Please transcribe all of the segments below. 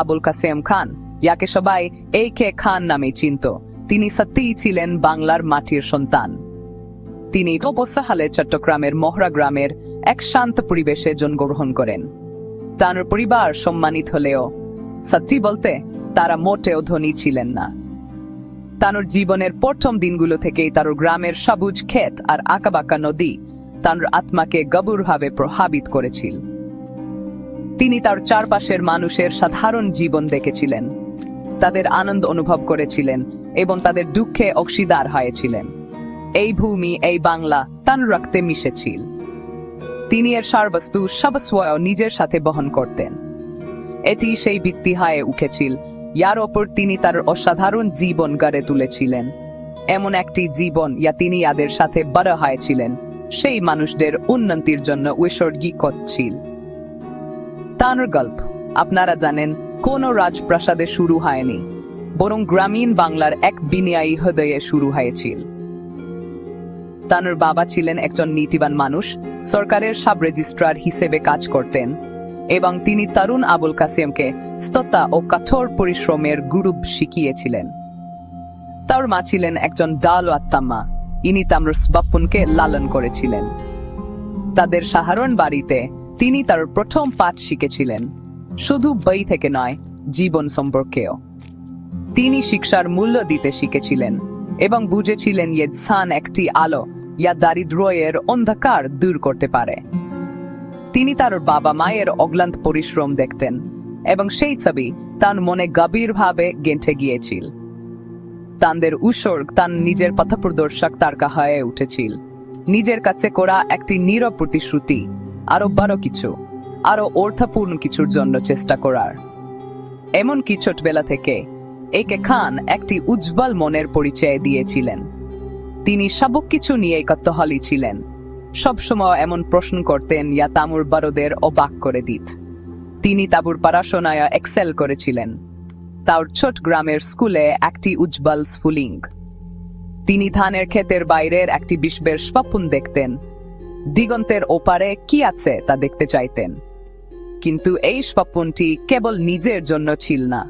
আবুল কাসেম খান, যাকে সবাই AK খান নামে চিনত। তিনি সত্যিই ছিলেন বাংলার মাটির সন্তান। তিনি ২০০ সালে চট্টগ্রামের মহড়া গ্রামের এক শান্ত পরিবেশে জন্মগ্রহণ করেন। তার পরিবার সম্মানিত হলেও সত্যি বলতে তারা মোটেও ধনী ছিলেন না। তার জীবনের প্রথম দিনগুলো থেকেই তার গ্রামের সবুজ ক্ষেত আর আঁকাবাঁকা নদী তার আত্মাকে গভীরভাবে প্রভাবিত করেছিল। তিনি তার চারপাশের মানুষের সাধারণ জীবন দেখেছিলেন, তাদের আনন্দ অনুভব করেছিলেন এবং তাদের দুঃখে অংশীদার হয়েছিলেন। এই ভূমি, এই বাংলা তার রক্তে মিশেছিল। তিনি এর সর্বস্তু সর্বস্ব নিজের সাথে বহন করতেন। এটি সেই ভিত্তি হয়ে উঠেছিল যার ওপর তিনি তার অসাধারণ জীবন গড়ে তুলেছিলেন। এমন একটি জীবন যা তিনি যাদের সাথে বড় হয়েছিলেন সেই মানুষদের উন্নতির জন্য উৎসর্গীকৃত ছিল। তার গল্প আপনারা জানেন, কোন রাজপ্রাসাদে শুরু হয়নি, বরং গ্রামীণ বাংলার এক বিনিয়ায়ী হৃদয়ে শুরু হয়েছিল। তার বাবা ছিলেন একজন নীতিবান মানুষ, সরকারের সাব রেজিস্ট্রার হিসেবে কাজ করতেন এবং তিনি তরুণ আবুল কাসেমকে স্ততা ও কঠোর পরিশ্রমের গুরু শিখিয়েছিলেন। তার মা ছিলেন একজন দয়ালু আত্মা, ইনি তার বাপ্পুনকে লালন করেছিলেন। তাদের সাধারণ বাড়িতে তিনি তার প্রথম পাঠ শিখেছিলেন, শুধু বই থেকে নয়, জীবন সম্পর্কেও। তিনি শিক্ষার মূল্য দিতে শিখেছিলেন এবং বুঝেছিলেন যে জ্ঞান একটি আলো যা দারিদ্র্যের অন্ধকার দূর করতে পারে। তিনি তার বাবা মায়ের অক্লান্ত পরিশ্রম দেখতেন এবং সেই ছবি তার মনে গভীরভাবে গেঁথে গিয়েছিল। তাদের উৎসর্গ তার নিজের পথপ্রদর্শক তারকা হয়ে উঠেছিল। নিজের কাছে করা একটি নীরব প্রতিশ্রুতি, আরো বড় কিছু, আরো অর্থপূর্ণ কিছুর জন্য চেষ্টা করার। এমনকি ছোটবেলা থেকে AK খান একটি উজ্জ্বল মনের পরিচয় দিয়েছিলেন। তিনি সবকিছু নিয়ে কৌতূহলী ছিলেন, সবসময় এমন প্রশ্ন করতেন যা তামুর বড়দের অবাক করে দিত। তিনি তাবুর পড়াশোনায় এক্সেল করেছিলেন, তার ছোট গ্রামের স্কুলে একটি উজ্জ্বল স্ফুলিং। তিনি ধানের ক্ষেতের বাইরের একটি বিশ্বের স্বপ্ন দেখতেন, দিগন্তের ওপারে কি আছে তা দেখতে চাইতেন। কিন্তু এই স্বপ্নটি কেবল নিজের জন্য ছিল না,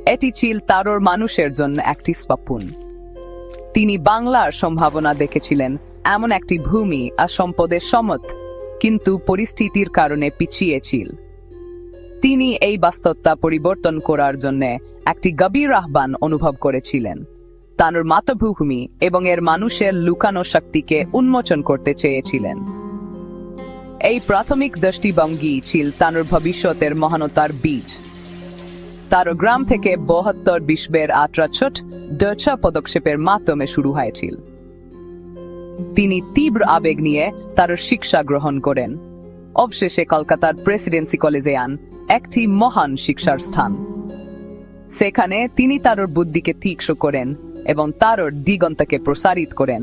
এটি ছিল তার মানুষের জন্য একটি স্বপ্ন। তিনি বাংলার সম্ভাবনা দেখেছিলেন, এমন একটি ভূমি আর সম্পদের সমত, কিন্তু পরিস্থিতির কারণে পিছিয়ে ছিল। তিনি এই বাস্তবতা পরিবর্তন করার জন্য একটি গভীর আহ্বান অনুভব করেছিলেন। তার মাতৃভূমি এবং এর মানুষের লুকানো শক্তিকে উন্মোচন করতে চেয়েছিলেন। এই প্রাথমিক দৃষ্টিভঙ্গি ছিল তার ভবিষ্যতের মহানতার বীজ। তার গ্রাম থেকে ৭২ বিশ্বের আটরা ছোট দর্শা পদক্ষেপের মাধ্যমে শুরু হয়েছিল। তিনি তীব্র আবেগ নিয়ে তার শিক্ষা গ্রহণ করেন, অবশেষে কলকাতার প্রেসিডেন্সি কলেজে যান, একটি মহান শিক্ষার স্থান। সেখানে তিনি তার বুদ্ধিকে তীক্ষ্ণ করেন এবং তার দিগন্তকে প্রসারিত করেন।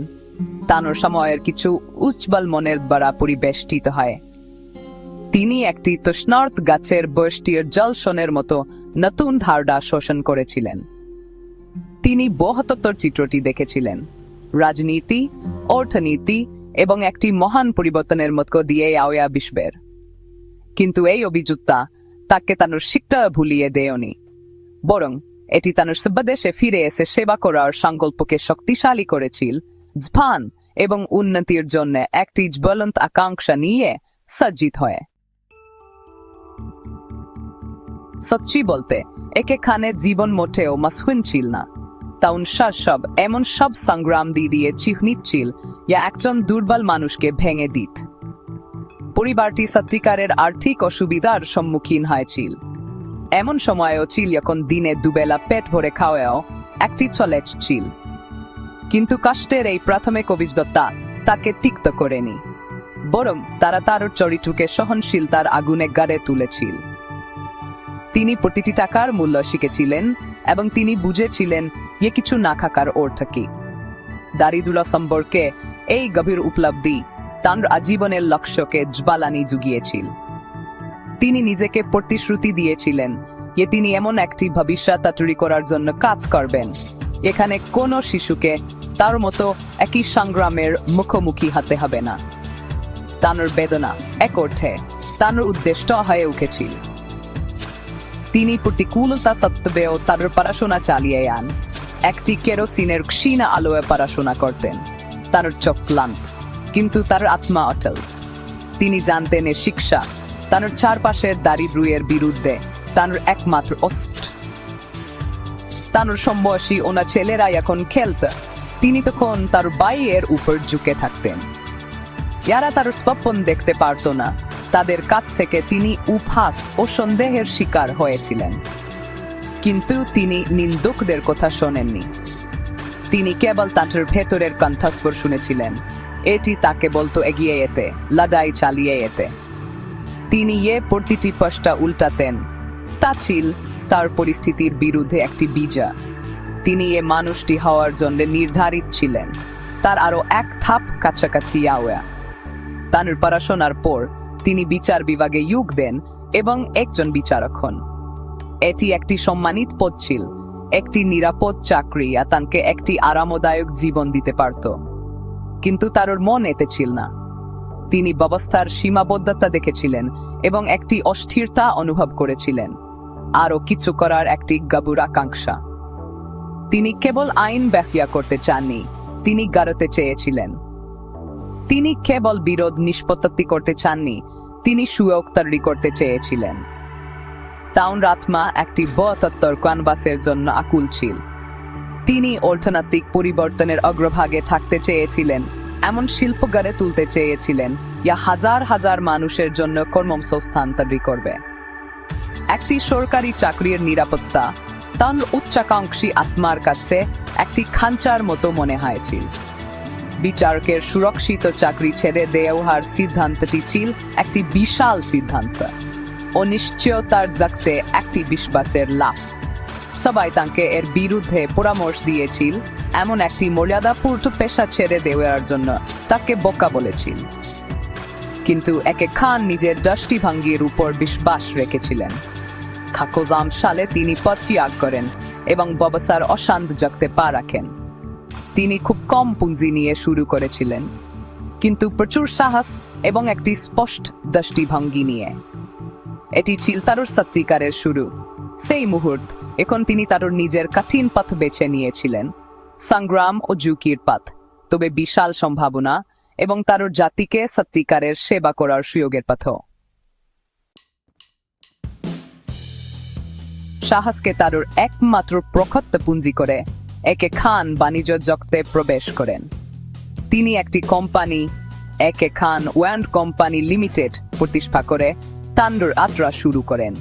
তার সময়ের কিছু উজ্জ্বল মনের দ্বারা পরিবেষ্টিত হয়। তিনি একটি তৃষ্ণার্ত গাছের বৃষ্টির জলশনের মতো নতুন ধারণা শোষণ করেছিলেন। তিনি বৃহত্তর চিত্রটি দেখেছিলেন, রাজনীতি, অর্থনীতি এবং একটি মহান পরিবর্তনের মধ্য দিয়ে আওয়া বিশ্বের। কিন্তু এই অভিযোগটা তাকে তার শিক্ষা ভুলিয়ে দেয়নি, বরং এটি তার স্বদেশে ফিরে এসে সেবা করার সংকল্পকে শক্তিশালী করেছিল, জ্ঞান এবং উন্নতির জন্য একটি জ্বলন্ত আকাঙ্ক্ষা নিয়ে সজ্জিত হয়। সচ্চি বলতে AK খানের জীবন মোটেও মাসুম ছিল না। তাউন সব এমন সব সংগ্রাম দিয়ে চিহ্নিত ছিল যা একজন দুর্বল মানুষকে ভেঙে দিত। পরিবারটি সত্যিকারের আর্থিক অসুবিধার সম্মুখীন হয়েছিল। এমন সময়ও ছিল যখন দিনে দুবেলা পেট ভরে খাওয়াও একটি চলেচ ছিল। কিন্তু কষ্টের এই প্রাথমিক অভিজ্ঞতা তাকে তিক্ত করেনি, বরং তারা তার চরিত্রকে সহনশীলতার আগুনে গড়ে তুলেছিল। তিনি প্রতিটি টাকার মূল্য শিখেছিলেন এবং তিনি বুঝেছিলেন যে কিছু না থাকার অর্থ কি। দারিদ্র্য সম্পর্কে এই গভীর উপলব্ধি তার আজীবনের লক্ষ্যকে জ্বালানি জুগিয়েছিল। তিনি নিজেকে প্রতিশ্রুতি দিয়েছিলেন যে তিনি এমন একটি ভবিষ্যৎ তৈরি করার জন্য কাজ করবেন এখানে কোনো শিশুকে তার মতো একই সংগ্রামের মুখোমুখি হতে হবে না। তার বেদনা এক অর্থে তার উদ্দেশ্য হয়ে উঠেছিল। তিনি প্রতিকূলতা সত্ত্বেও তার পড়াশোনা চালিয়ে যান। একটি কেরোসিনের ক্ষীণ আলোয় পড়াশোনা করতেন। তার চোখ ক্লান্ত, কিন্তু তার আত্মা অটল। তিনি জানতেন এ শিক্ষা তার চারপাশের দারিদ্র্যের বিরুদ্ধে তার একমাত্র অস্ত্র। তার সমবয়সী ওনা ছেলেরা এখন খেলত, তিনি তখন তার বাইয়ের উপর ঝুঁকে থাকতেন। যারা তার স্বপ্ন দেখতে পারত না, তাদের কাছ থেকে তিনি উপহাস ও সন্দেহের শিকার হয়েছিলেন। কিন্তু তিনি নিন্দুকদের কথা শোনেননি। তিনি কেবল তাঁর ভেতরের কণ্ঠস্বর শুনেছিলেন। এটি তাকে বলতো এগিয়ে যেতে, লড়াই চালিয়ে যেতে। তিনি প্রতিটি পৃষ্ঠা উল্টাতেন। তা ছিল তার পরিস্থিতির বিরুদ্ধে একটি বিজয়। তিনি মানুষটি হওয়ার জন্য নির্ধারিত ছিলেন, তার আরো এক ধাপ কাছাকাছি যাওয়া। তার পড়াশোনার পর তিনি বিচার বিভাগে যোগ দেন এবং একজন বিচারক হন। এটি একটি সম্মানিত পদ ছিল, একটি নিরাপদ চাকরি, আর তাকে একটি আরামদায়ক জীবন দিতে পারত। কিন্তু তার মন এতে ছিল না। তিনি ব্যবস্থার সীমাবদ্ধতা দেখেছিলেন এবং একটি অস্থিরতা অনুভব করেছিলেন, আরও কিছু করার একটি গভীর আকাঙ্ক্ষা। তিনি কেবল আইন ব্যাখ্যা করতে চাননি, তিনি গড়তে চেয়েছিলেন। তিনি কেবল বিরোধ নিষ্পত্তি করতে চাননি, তিনি সুযোগ তৈরি করতে চেয়েছিলেন। তাঁর আত্মা একটি বৃহত্তর ক্যানভাসের জন্য আকুল ছিল। তিনি অর্থনৈতিক পরিবর্তনের অগ্রভাগে থাকতে চেয়েছিলেন, এমন শিল্প গড়ে তুলতে চেয়েছিলেন যা হাজার হাজার মানুষের জন্য কর্মসংস্থান তৈরি করবে। একটি সরকারি চাকরির নিরাপত্তা তাঁর উচ্চাকাঙ্ক্ষী আত্মার কাছে একটি খাঁচার মতো মনে হয়েছিল। বিচারকের সুরক্ষিত চাকরি ছেড়ে দেওয়ার সিদ্ধান্তটি ছিল একটি বিশাল সিদ্ধান্ত। অনিশ্চয়তার জগতে একটি বিশ্বাসের লাভ। সবাই তাঁকে এর বিরুদ্ধে পরামর্শ দিয়েছিল, এমন একটি মর্যাদাপূর্ণ পেশা ছেড়ে দেওয়ার জন্য তাকে বোকা বলেছিল। কিন্তু একে খান নিজের দৃষ্টিভঙ্গির উপর বিশ্বাস রেখেছিলেন। খাকোজাম সালে তিনি পদ ত্যাগ করেন এবং ব্যবসার অশান্ত জগতে পা রাখেন। তিনি খুব কম পুঁজি নিয়ে শুরু করেছিলেন, কিন্তু প্রচুর সাহস এবং একটি স্পষ্ট দৃষ্টিভঙ্গি নিয়ে। এটি ছিল তার সত্যিকারের শুরু। সেই মুহূর্ত এখন তিনি তার নিজের কঠিন পথ বেছে নিয়েছিলেন, সংগ্রাম ও ঝুঁকির পথ, তবে বিশাল সম্ভাবনা এবং তার জাতিকে সত্যিকারের সেবা করার সুযোগের পথ। সাহসকে তার একমাত্র প্রখত্ত পুঁজি করে একে খান বাণিজ্য জগতে প্রবেশ করেন। তিনি একটি কোম্পানি, একে খান ওয়ান্ড কোম্পানি লিমিটেড প্রতিষ্ঠা করে তাঁর যাত্রা শুরু করেন।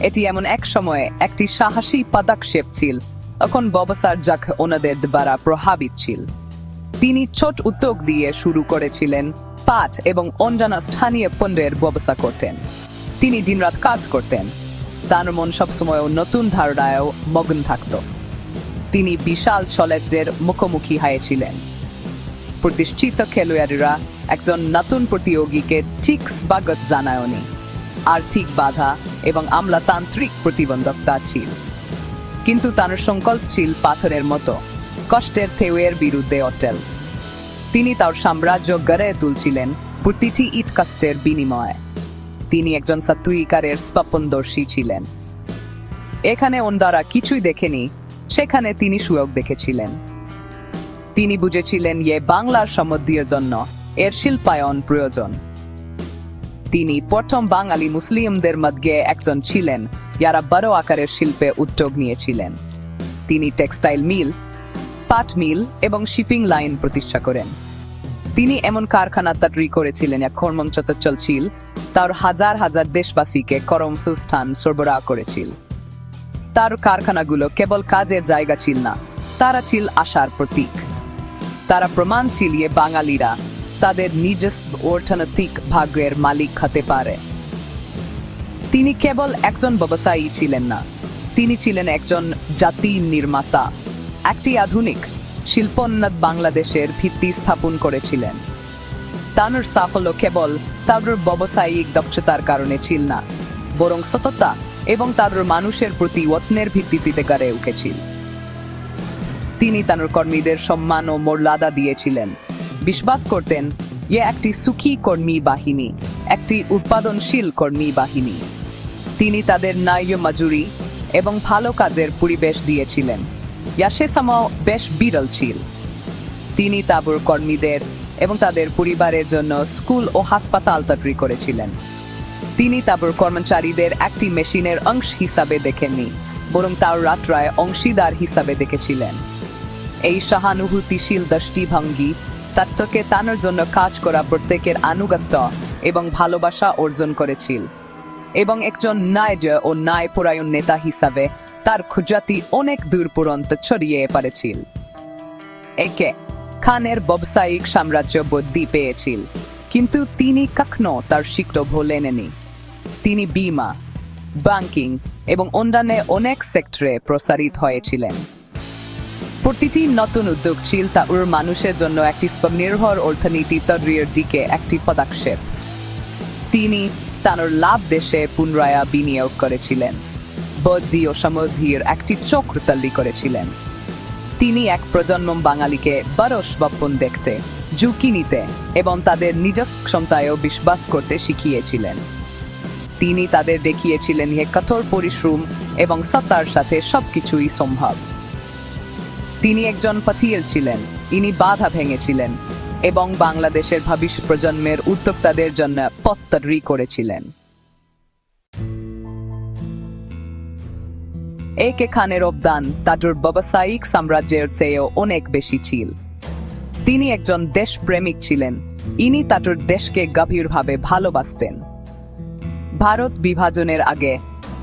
এটি এমন এক সময়ে একটি সাহসী পদক্ষেপ ছিল, এখন ব্যবসার জগ ওনাদের দ্বারা প্রভাবিত ছিল। তিনি ছোট উদ্যোগ দিয়ে শুরু করেছিলেন, পাট এবং অন্যান্য স্থানীয় পণ্যের ব্যবসা করতেন। তিনি দিনরাত কাজ করতেন, তার মন সবসময় নতুন ধারণায়ও মগ্ন থাকত। তিনি বিশাল চ্যালেঞ্জের মুখোমুখি হয়েছিলেন। প্রতিষ্ঠিত খেলোয়াড়রা একজন নতুন প্রতিযোগীকে ঠিক স্বাগত জানায়নি। আর্থিক বাধা এবং আমলাতান্ত্রিক প্রতিবন্ধকতা ছিল, কিন্তু তার সংকল্প ছিল পাথরের মতো, কষ্টের ঢেউয়ের বিরুদ্ধে অটল। তিনি তার সাম্রাজ্য গড়ে তুলছিলেন প্রতিটি ইট কষ্টের বিনিময়ে। তিনি একজন সত্যিকারের স্বপ্নদর্শী ছিলেন। এখানে অন্যরা কিছুই দেখেনি, সেখানে তিনি সুযোগ দেখেছিলেন। তিনি বুঝেছিলেন বাংলার সমৃদ্ধির জন্য এর শিল্পায়ন প্রয়োজন। তিনি প্রথম বাঙালি মুসলিমদের মধ্যে একজন ছিলেন যারা বড় আকারের শিল্পে উদ্যোগ নিয়েছিলেন। তিনি টেক্সটাইল মিল, পাট মিল এবং শিপিং লাইন প্রতিষ্ঠা করেন। তিনি এমন কারখানা তৈরি করেছিলেন যা কর্মসংস্থান ছিল, তার হাজার হাজার দেশবাসীকে কর্মসংস্থান সরবরাহ করেছিল। তার কারখানাগুলো কেবল কাজের জায়গা ছিল না, তারা ছিল আশার প্রতীক। তারা প্রমাণ ছিল বাঙালিরা তাদের নিজস্ব অর্থনৈতিক ভাগ্যের মালিক হতে পারে। তিনি কেবল একজন ব্যবসায়ী ছিলেন না, তিনি ছিলেন একজন জাতি নির্মাতা। একটি আধুনিক শিল্পোন্নত বাংলাদেশের ভিত্তি স্থাপন করেছিলেন। তার সাফল্য কেবল তার ব্যবসায়িক দক্ষতার কারণে ছিল না, বরং সততা এবং তার মানুষের প্রতি যত্নের ভিত্তিতে গড়ে উঠেছিল। তিনি তার কর্মীদের সম্মান ও মর্যাদা দিয়েছিলেন, বিশ্বাস করতেন একটি সুখী কর্মী বাহিনী একটি উৎপাদনশীল কর্মী বাহিনী। তিনি তাদের ন্যায্য মজুরি এবং ভালো কাজের পরিবেশ দিয়েছিলেন, যা সে সময় বেশ বিরল ছিল। তিনি তাঁবুর কর্মীদের এবং তাদের পরিবারের জন্য স্কুল ও হাসপাতাল তৈরি করেছিলেন। তিনি তাঁবুর কর্মচারীদের একটি মেশিনের অংশ হিসাবে দেখেননি, বরং তার যাত্রায় অংশীদার হিসাবে দেখেছিলেন। এই সহানুভূতিশীল দৃষ্টিভঙ্গি তত্ত্বকে টানার জন্য কাজ করা প্রত্যেকের আনুগত্য এবং ভালোবাসা অর্জন করেছিল, এবং একজন ন্যায্য ও ন্যায়পরায়ণ নেতা হিসাবে তার খুঁজাতি অনেক দূর পর্যন্ত ছড়িয়ে পড়েছিল। একে খানের ব্যবসায়িক সাম্রাজ্য বৃদ্ধি পেয়েছিল, কিন্তু তিনি কখনো তার শিক্ষা ভোলেননি। তিনি বীমা, ব্যাংকিং এবং অন্যান্য অনেক সেক্টরে প্রসারিত হয়েছিলেন। প্রতিটি নতুন উদ্যোগ ছিল তার মানুষের জন্য একটি স্বনির্ভর অর্থনীতি তৈরির দিকে একটি পদক্ষেপ। তিনি তার লাভ দেশে পুনরায় বিনিয়োগ করেছিলেন, বুদ্ধি ও সমৃদ্ধির একটি চক্র তৈরি করেছিলেন। তিনি এক প্রজন্ম বাঙালিকে বড় স্বপ্ন দেখতে, ঝুঁকি নিতে এবং তাদের নিজস্ব ক্ষমতায়ও বিশ্বাস করতে শিখিয়েছিলেন। তিনি তাদের দেখিয়েছিলেন যে কঠোর পরিশ্রম এবং সত্তার সাথে সবকিছুই সম্ভব। তিনি একজন পথিক ছিলেন, ইনি বাধা ভেঙেছিলেন এবং বাংলাদেশের ভবিষ্যৎ প্রজন্মের উদ্যোক্তাদের জন্য পথ তৈরি করেছিলেন। একে খানের অবদান তার ব্যবসায়িক সাম্রাজ্যের চেয়েও অনেক বেশি ছিল। তিনি একজন দেশপ্রেমিক ছিলেন, ইনি তার দেশকে গভীরভাবে ভালোবাসতেন। ভারত বিভাজনের আগে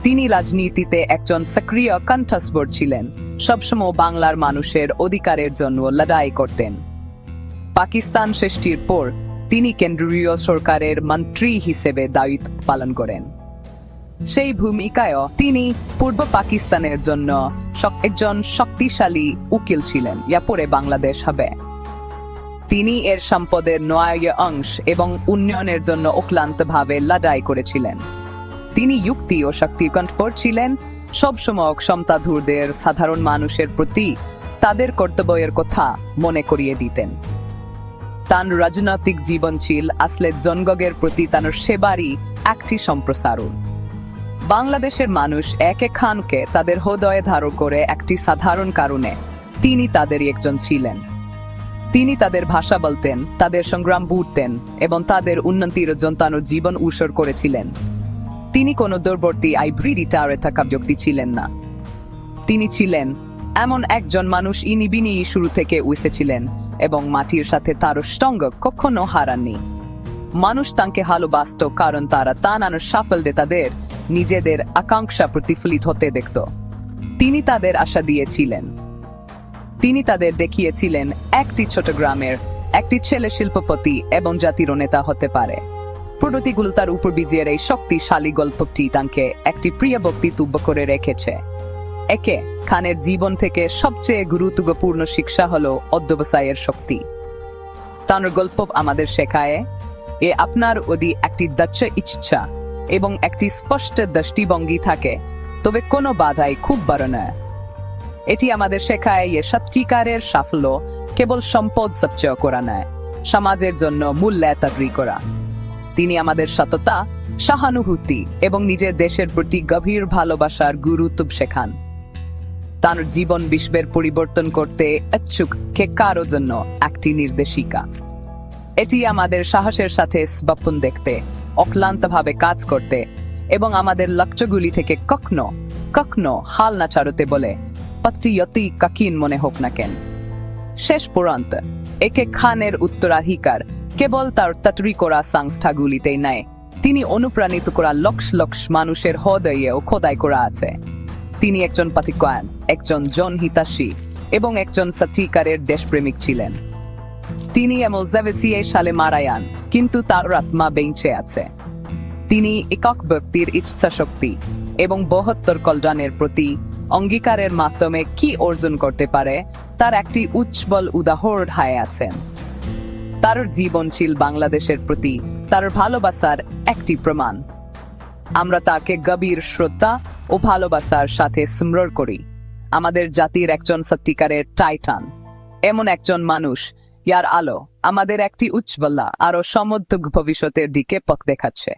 তিনি রাজনীতিতে একজন সক্রিয় কণ্ঠস্বর ছিলেন, সবসময় বাংলার মানুষের অধিকারের জন্য লড়াই করতেন। পাকিস্তান সৃষ্টির পর তিনি কেন্দ্রীয় সরকারের মন্ত্রী হিসেবে দায়িত্ব পালন করেন। সেই ভূমিকায়ও তিনি পূর্ব পাকিস্তানের জন্য একজন শক্তিশালী উকিল ছিলেন, যা পরে বাংলাদেশ হবে। তিনি এর সম্পদের ন্যায্য অংশ এবং উন্নয়নের জন্য অক্লান্তভাবে লড়াই করেছিলেন। তিনি যুক্তি ও শক্তির কণ্ঠস্বর ছিলেন, সবসময় ক্ষমতাধরদের সাধারণ মানুষের প্রতি তাদের কর্তব্যের কথা মনে করিয়ে দিতেন। তার রাজনৈতিক জীবন ছিল আসলে জনগণের প্রতি তার সেবারই একটি সম্প্রসারণ। বাংলাদেশের মানুষ একে খানকে তাদের হৃদয়ে ধারণ করে একটি সাধারণ কারণে তিনি তাদেরই একজন ছিলেন। তিনি তাদের ভাষা বলতেন, তাদের সংগ্রাম বুঝতেন এবং তাদের উন্নতির জন্য তার জীবন উৎসর্গ করেছিলেন। তিনি কোনো দূরবর্তী আইভরি টাওয়ারে থাকা ব্যক্তি ছিলেন না। তিনি ছিলেন এমন একজন মানুষ, ইনি বিনি শুরু থেকে উঠেছিলেন এবং মাটির সাথে তার সঙ্গ কখনো হারাননি। মানুষ তাকে ভালোবাসত কারণ তারা তার সাফল্যে তাদের নিজেদের আকাঙ্ক্ষা প্রতিফলিত হতে দেখত। তিনি তাদের আশা দিয়েছিলেন। তিনি তাদের দেখিয়েছিলেন একটি ছোট গ্রামের একটি ছেলে শিল্পপতি এবং জাতির নেতা হতে পারে। প্রগতিগুলো তার উপর বিজয়ের এই শক্তিশালী গল্পটি তাকে একটি প্রিয় বক্তব্য করে রেখেছে। একে খানের জীবন থেকে সবচেয়ে গুরুত্বপূর্ণ শিক্ষা হলো অধ্যবসায়ের শক্তি। তার গল্প আমাদের শেখায়, এ আপনার যদি একটি দৃঢ় ইচ্ছা এবং একটি স্পষ্ট দৃষ্টিভঙ্গি থাকে, তবে কোনো বাধাই খুব বড় নয়। এটি আমাদের শেখায় যে সত্যিকারের সাফল্য কেবল সম্পদ সঞ্চয় করা নয়, সমাজের জন্য মূল্য তৈরি করা। তিনি আমাদের সততা, সহানুভূতি এবং নিজের দেশের প্রতি গভীর ভালোবাসার গুরুত্ব শেখান। তার জীবন বিশ্বের পরিবর্তন করতে ইচ্ছুক কে কারো জন্য একটি নির্দেশিকা। এটি আমাদের সাহসের সাথে স্বপ্ন দেখতে, অক্লান্তভাবে কাজ করতে এবং আমাদের লক্ষ্যগুলি থেকে কখনো কখনো হাল না ছাড়তে বলে, পথটি যতই কঠিন মনে হোক না কেন। শেষ পর্যন্ত একে খানের উত্তরাধিকার কেবল তার তৈরি করা সংস্থাগুলিতেই নয়, তিনি অনুপ্রাণিত করা লক্ষ লক্ষ মানুষের হৃদয়েও খোদাই করা আছে। তিনি একজন পথিকয়ান, একজন জনহিতাশী এবং একজন সত্যিকারের দেশপ্রেমিক ছিলেন। তিনি সালে মারা যান, কিন্তু তার আত্মা বেঁচে আছে। তিনি একক ব্যক্তির ইচ্ছা শক্তি এবং বৃহত্তর কল্যাণের প্রতি অঙ্গীকারের মাধ্যমে কি অর্জন করতে পারে তার একটি উজ্জ্বল উদাহরণ হয়ে আছেন। তার জীবন ছিল বাংলাদেশের প্রতি তার ভালোবাসার একটি প্রমাণ। আমরা তাকে গভীর শ্রদ্ধা ও ভালোবাসার সাথে স্মরণ করি। আমাদের জাতির একজন সত্যিকারের টাইটান, এমন একজন মানুষ যার আলো আমাদের একটি উজ্জ্বল আরো সমৃদ্ধ ভবিষ্যতের দিকে পথ দেখাচ্ছে।